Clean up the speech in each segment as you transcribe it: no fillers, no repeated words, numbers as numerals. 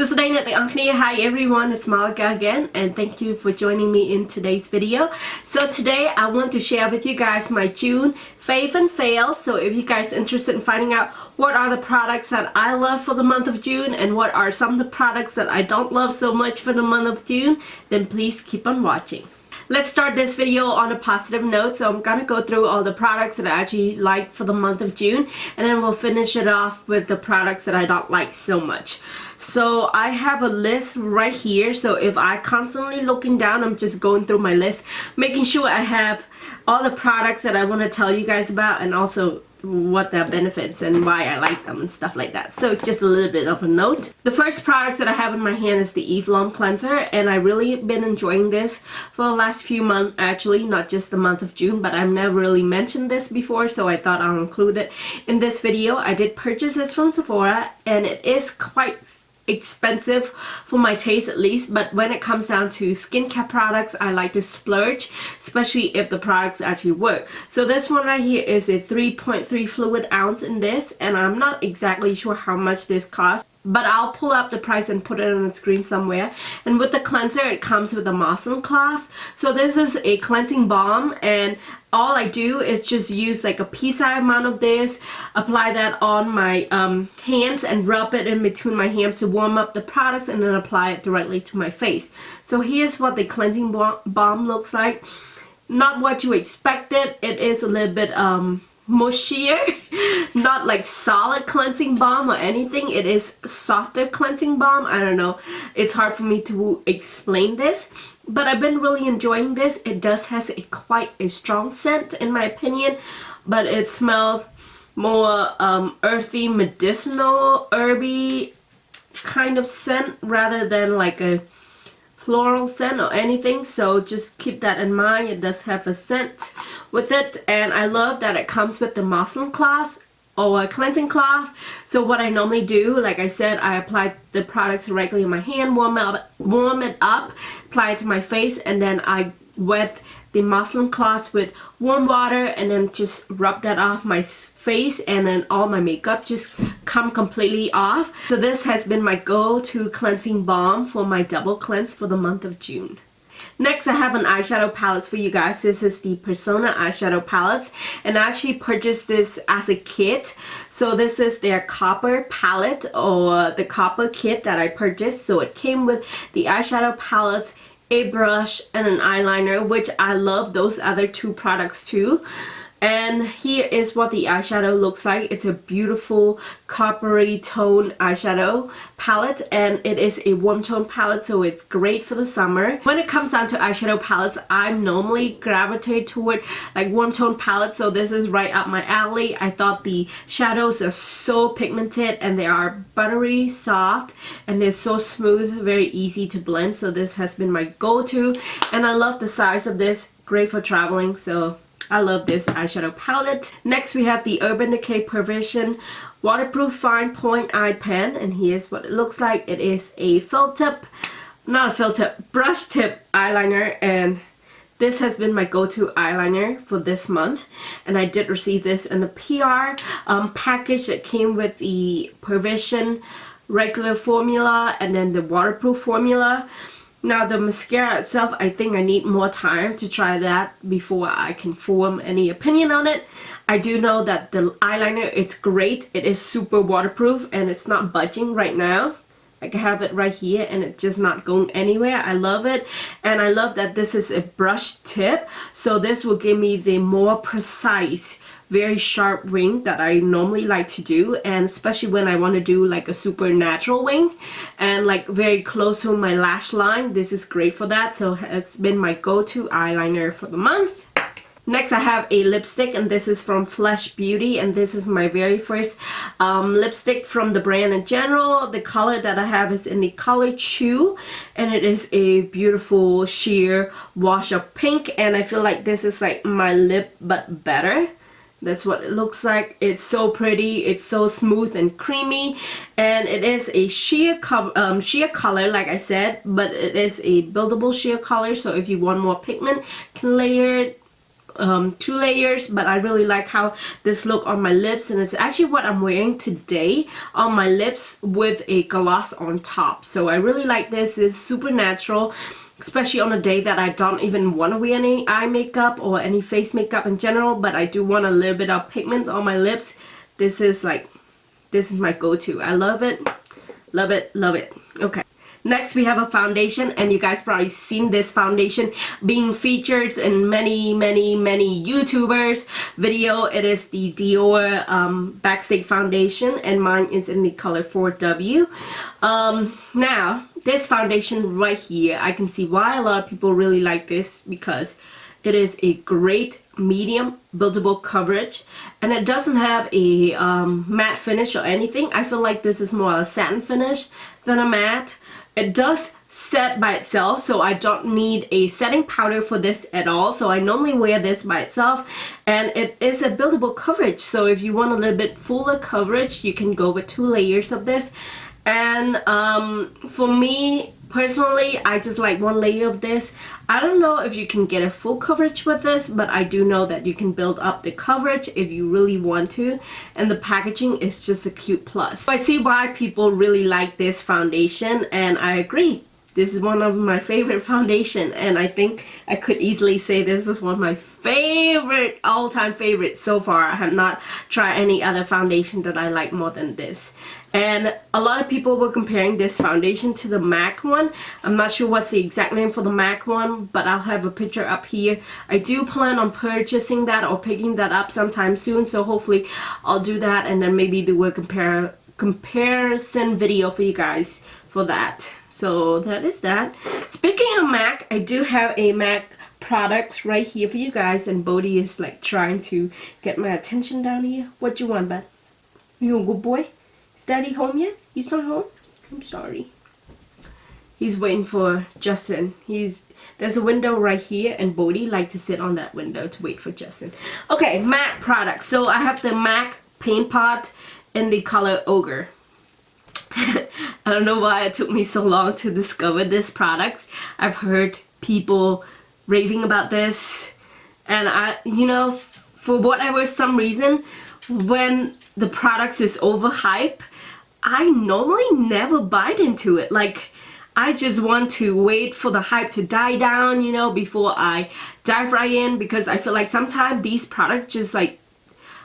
Hi everyone, it's Malika again, and thank you for joining me in today's video. So today I want to share with you guys my June fave and fails. So if you guys are interested in finding out what are the products that I love for the month of June and what are some of the products that I don't love so much for the month of June, then please keep on watching. Let's start this video on a positive note. So I'm gonna go through all the products that I actually like for the month of June, and then we'll finish it off with the products that I don't like so much. So I have a list right here. So if I constantly looking down, I'm just going through my list, making sure I have all the products that I want to tell you guys about, and also what their benefits and why I like them and stuff like that. So just a little bit of a note. The first products that I have in my hand is the Eve Lom cleanser, and I really been enjoying this for the last few months, actually, not just the month of June, but I've never really mentioned this before, so I thought I'll include it in this video. I did purchase this from Sephora, and it is quite expensive for my taste at least, but when it comes down to skincare products, I like to splurge, especially if the products actually work. So this one right here is a 3.3 fluid ounce in this, and I'm not exactly sure how much this costs, but I'll pull up the price and put it on the screen somewhere. And with the cleanser, it comes with a muslin cloth. So this is a cleansing balm, and all I do is just use like a pea-sized amount of this, apply that on my hands and rub it in between my hands to warm up the products, and then apply it directly to my face. So here's what the cleansing balm looks like. Not what you expected. It is a little bit mushier, not like solid cleansing balm or anything. It is softer cleansing balm. I don't know, it's hard for me to explain this, but I've been really enjoying this. It does has quite a strong scent in my opinion, but it smells more earthy, medicinal, herby kind of scent rather than like a floral scent or anything. So just keep that in mind. It does have a scent with it, and I love that it comes with the muslin cloth or a cleansing cloth. So what I normally do, like I said, I apply the products directly in my hand, warm it up, apply it to my face, and then I wet the muslin cloth with warm water, and then just rub that off my face, and then all my makeup just come completely off. So this has been my go-to cleansing balm for my double cleanse for the month of June. Next, I have an eyeshadow palette for you guys. This is the Persona eyeshadow palettes, and I actually purchased this as a kit. So this is their copper palette, or the copper kit that I purchased. So it came with the eyeshadow palettes, a brush, and an eyeliner, which I love those other two products too. And here is what the eyeshadow looks like. It's a beautiful coppery tone eyeshadow palette, and it is a warm tone palette, so it's great for the summer. When it comes down to eyeshadow palettes, I normally gravitate toward like warm tone palettes, so this is right up my alley. I thought the shadows are so pigmented, and they are buttery soft, and they're so smooth, very easy to blend. So this has been my go-to, and I love the size of this. Great for traveling, so I love this eyeshadow palette. Next, we have the Urban Decay Perfection Waterproof Fine Point Eye Pen, and here's what it looks like. It is a brush tip eyeliner, and this has been my go-to eyeliner for this month. And I did receive this in the PR package that came with the Perfection regular formula and then the waterproof formula. Now the mascara itself, I think I need more time to try that before I can form any opinion on it. I do know that the eyeliner, it's great. It is super waterproof, and it's not budging right now. Like I have it right here, and it's just not going anywhere. I love it, and I love that this is a brush tip, so this will give me the more precise, very sharp wing that I normally like to do, and especially when I want to do like a super natural wing and like very close to my lash line, this is great for that. So it's been my go-to eyeliner for the month. Next, I have a lipstick, and this is from Flesh Beauty, and this is my very first lipstick from the brand in general. The color that I have is in the color Chew, and it is a beautiful sheer wash of pink, and I feel like this is like my lip but better. That's what it looks like. It's so pretty, it's so smooth and creamy, and it is a sheer color, like I said, but it is a buildable sheer color, so if you want more pigment, you can layer it two layers, but I really like how this look on my lips, and it's actually what I'm wearing today on my lips with a gloss on top. So I really like this. It's super natural, especially on a day that I don't even want to wear any eye makeup or any face makeup in general, but I do want a little bit of pigment on my lips. This is my go-to. I love it, love it, love it. Okay. Next we have a foundation, and you guys probably seen this foundation being featured in many YouTubers video. It is the Dior Backstage foundation, and mine is in the color 4W. Now this foundation right here, I can see why a lot of people really like this, because it is a great medium buildable coverage, and it doesn't have a matte finish or anything. I feel like this is more a satin finish than a matte. It does set by itself, so I don't need a setting powder for this at all. So I normally wear this by itself, and it is a buildable coverage. So if you want a little bit fuller coverage, you can go with 2 layers of this. And for me personally, I just like 1 layer of this. I don't know if you can get a full coverage with this, but I do know that you can build up the coverage if you really want to, and the packaging is just a cute plus. So I see why people really like this foundation, and I agree. This is one of my favorite foundation, and I think I could easily say this is one of my favorite, all-time favorites so far. I have not tried any other foundation that I like more than this. And a lot of people were comparing this foundation to the MAC one. I'm not sure what's the exact name for the MAC one, but I'll have a picture up here. I do plan on purchasing that or picking that up sometime soon, so hopefully I'll do that, and then maybe do a comparison video for you guys for that. So that is that. Speaking of MAC, I do have a MAC product right here for you guys, and Bodhi is like trying to get my attention down here. What you want, bud? You a good boy? Is Daddy home yet? He's not home? I'm sorry. He's waiting for Justin. There's a window right here, and Bodhi like to sit on that window to wait for Justin. Okay, MAC products. So I have the MAC paint pot in the color Ogre. I don't know why it took me so long to discover this product. I've heard people raving about this, and you know, for whatever some reason, when the product is overhyped, I normally never bite into it. Like, I just want to wait for the hype to die down, you know, before I dive right in, because I feel like sometimes these products just like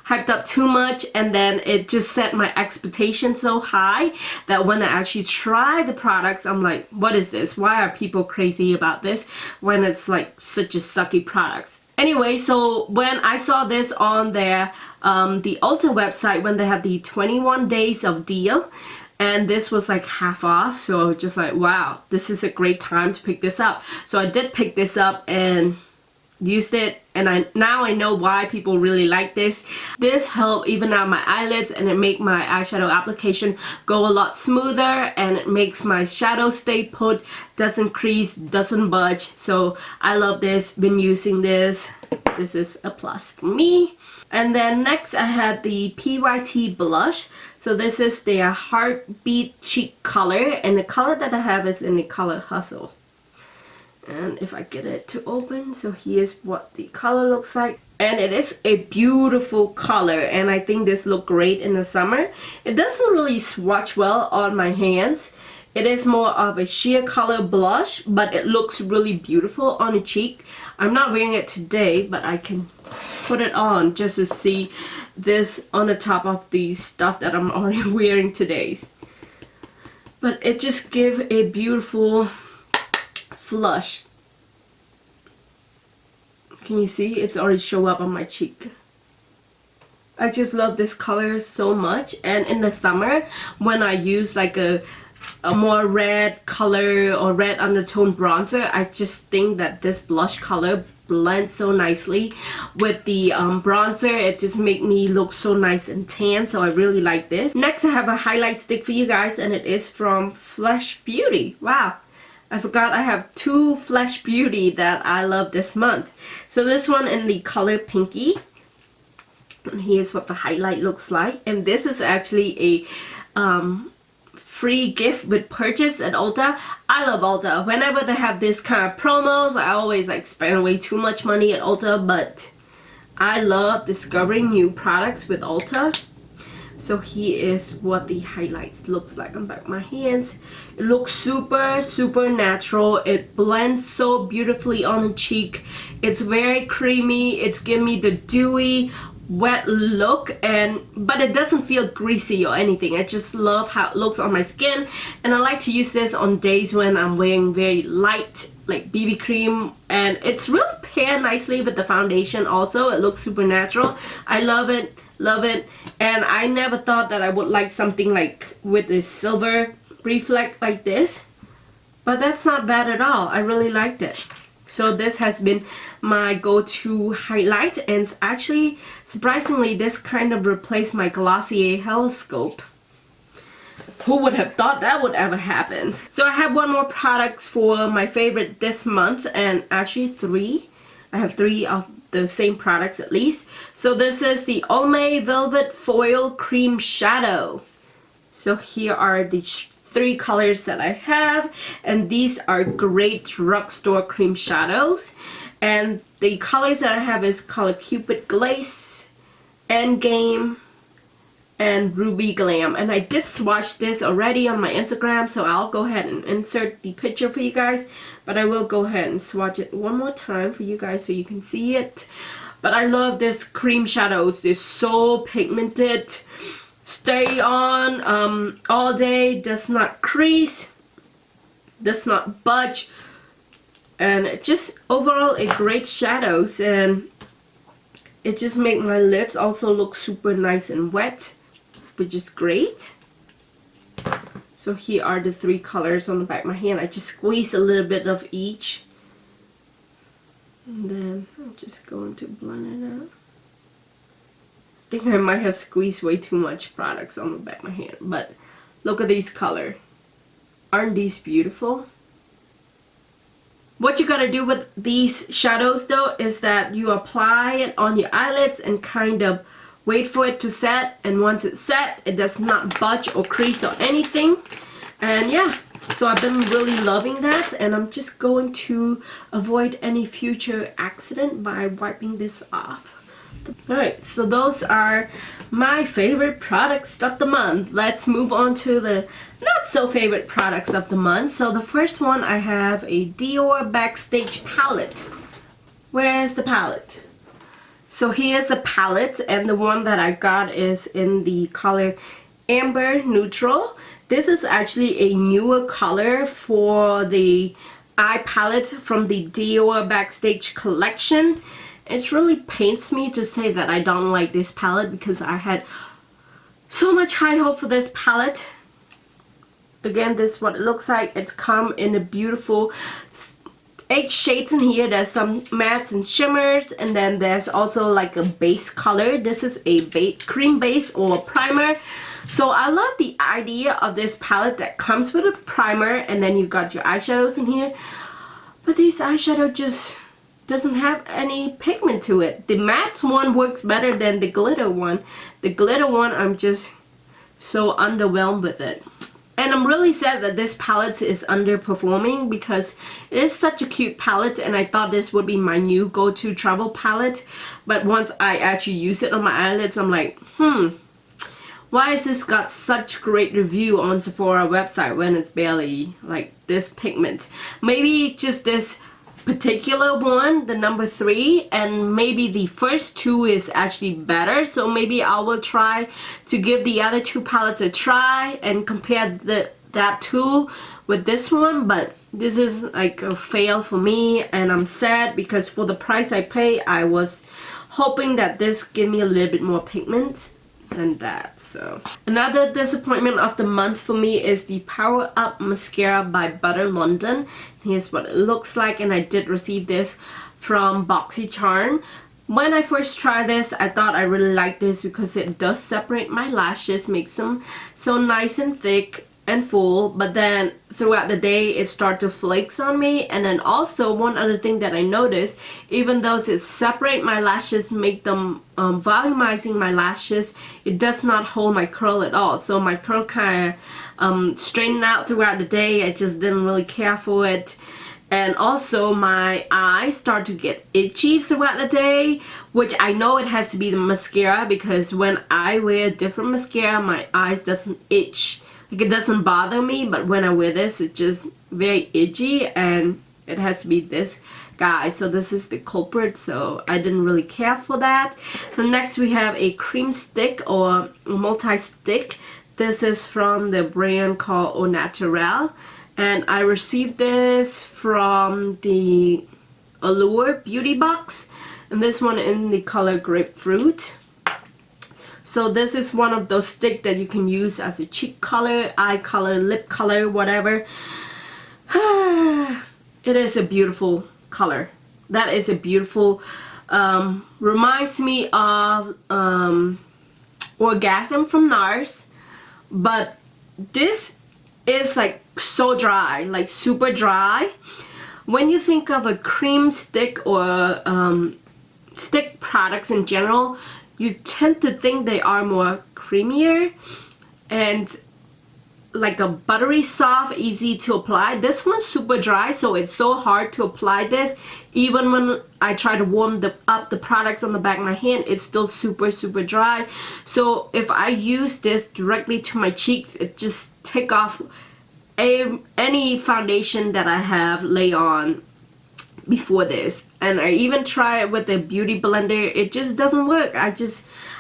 hyped up too much, and then it just set my expectations so high that when I actually try the products, I'm like, what is this? Why are people crazy about this when it's like such a sucky products? Anyway, so when I saw this on their the Ulta website, when they have the 21 days of deal, and this was like half off, so I was just like, wow, this is a great time to pick this up. So I did pick this up and used it, and now I know why people really like this. This helps even out my eyelids, and it make my eyeshadow application go a lot smoother, and it makes my shadow stay put, doesn't crease, doesn't budge. So I love this, been using this. This is a plus for me. And then next I had the PYT blush. So this is their Heartbeat Cheek color, and the color that I have is in the color Hustle. And if I get it to open, so here's what the color looks like, and it is a beautiful color, and I think this look great in the summer. It doesn't really swatch well on my hands. It is more of a sheer color blush, but it looks really beautiful on the cheek. I'm not wearing it today, but I can put it on just to see this on the top of the stuff that I'm already wearing today. But it just gives a beautiful flush. Can you see? It's already show up on my cheek. I just love this color so much, and in the summer when I use like a more red color or red undertone bronzer, I just think that this blush color blends so nicely with the bronzer. It just make me look so nice and tan, so I really like this. Next I have a highlight stick for you guys, and it is from Flesh Beauty. Wow, I forgot I have 2 Flesh Beauty that I love this month. So this one in the color Pinky, and here's what the highlight looks like. And this is actually a free gift with purchase at Ulta. I love Ulta. Whenever they have this kind of promos, I always like spend way too much money at Ulta, but I love discovering new products with Ulta. So here is what the highlights looks like on the back of my hands. It looks super natural. It blends so beautifully on the cheek. It's very creamy. It's giving me the dewy, wet look, but it doesn't feel greasy or anything. I just love how it looks on my skin, and I like to use this on days when I'm wearing very light like BB cream, and it's really paired nicely with the foundation. Also, it looks super natural. I love it, and I never thought that I would like something like with this silver reflect like this, but that's not bad at all. I really liked it. So this has been my go-to highlight, and actually surprisingly this kind of replaced my Glossier Telescope. Who would have thought that would ever happen? So I have one more product for my favorite this month, and actually three. I have three of the same products at least. So this is the Olme Velvet Foil Cream Shadow. So here are the three colors that I have, and these are great drugstore cream shadows. And the colors that I have is Color Cupid Glaze, Endgame, and Ruby Glam. And I did swatch this already on my Instagram, so I'll go ahead and insert the picture for you guys, but I will go ahead and swatch it one more time for you guys so you can see it. But I love this cream shadows. It's so pigmented, stay on all day, does not crease, does not budge, and it just overall a great shadows, and it just make my lids also look super nice and wet, which is great. So here are the three colors on the back of my hand. I just squeeze a little bit of each, and then I'm just going to blend it out. I think I might have squeezed way too much products on the back of my hand, but look at these colors. Aren't these beautiful? What you gotta do with these shadows though is that you apply it on your eyelids and kind of wait for it to set, and once it's set, it does not budge or crease or anything. And yeah, so I've been really loving that, and I'm just going to avoid any future accident by wiping this off. Alright, so those are my favorite products of the month. Let's move on to the not so favorite products of the month. So the first one, I have a Dior Backstage palette. Where's the palette? So here's the palette, and the one that I got is in the color Amber Neutral. This is actually a newer color for the eye palette from the Dior Backstage collection. It really pains me to say that I don't like this palette because I had so much high hope for this palette. Again, this is what it looks like. It's come in a beautiful 8 shades in here. There's some mattes and shimmers, and then there's also like a base color. This is a base, cream base or primer. So I love the idea of this palette that comes with a primer, and then you got your eyeshadows in here. But this eyeshadow just doesn't have any pigment to it. The matte one works better than the glitter one. The glitter one, I'm just so underwhelmed with it. And I'm really sad that this palette is underperforming because it is such a cute palette, and I thought this would be my new go-to travel palette. But once I actually use it on my eyelids, I'm like, why has this got such great review on Sephora website when it's barely like this pigment? Maybe just this particular one, the number 3, and maybe the first 2 is actually better. So maybe I will try to give the other 2 palettes a try and compare that 2 with this one. But this is like a fail for me, and I'm sad because for the price I pay, I was hoping that this give me a little bit more pigment than that. So another disappointment of the month for me is the Power Up Mascara by Butter London. Here's what it looks like, and I did receive this from BoxyCharm. When I first tried this, I thought I really liked this because it does separate my lashes, makes them so nice and thick and full, but then throughout the day it started to flakes on me. And then also one other thing that I noticed, even though it separate my lashes, make them volumizing my lashes, it does not hold my curl at all. So my curl kind of straightened out throughout the day. I just didn't really care for it. And also my eyes start to get itchy throughout the day, which I know it has to be the mascara, because when I wear different mascara, my eyes doesn't itch. Like, it doesn't bother me, but when I wear this, it's just very itchy, and it has to be this guy. So this is the culprit, so I didn't really care for that. And next we have a cream stick or multi-stick. This is from the brand called Au Naturel, and I received this from the Allure beauty box, and this one in the color grapefruit. So this is one of those sticks that you can use as a cheek color, eye color, lip color, whatever. It is a beautiful color. That is a beautiful, reminds me of Orgasm from NARS, but this is like so dry, like super dry. When you think of a cream stick or stick products in general, you tend to think they are more creamier and like a buttery soft, easy to apply. This one's super dry, so it's so hard to apply this. Even when I try to warm up the products on the back of my hand, it's still super dry. So if I use this directly to my cheeks, it just take off any foundation that I have lay on before this. And I even try it with a beauty blender. It just doesn't work.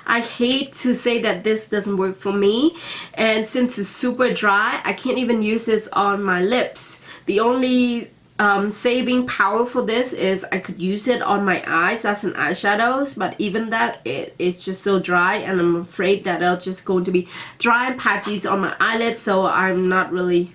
I hate to say that this doesn't work for me, and since it's super dry, I can't even use this on my lips. The only saving power for this is I could use it on my eyes as an eyeshadows, but even that, it's just so dry, and I'm afraid that it'll just going to be dry and patches on my eyelids, so I'm not really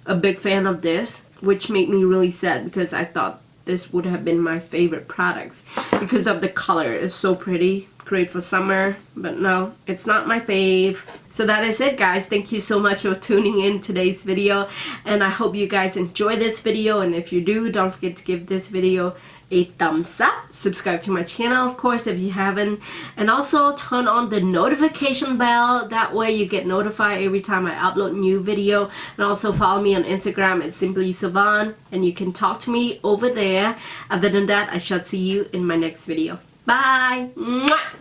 a big fan of this, which made me really sad because I thought this would have been my favorite products because of the color. It's so pretty, great for summer, but no, it's not my fave. So that is it, guys. Thank you so much for tuning in today's video, and I hope you guys enjoy this video, and if you do, don't forget to give this video a thumbs up, subscribe to my channel of course if you haven't, and also turn on the notification bell. That way you get notified every time I upload a new video. And also follow me on Instagram at Simply Savon, and you can talk to me over there. Other than that, I shall see you in my next video. Bye. Mwah!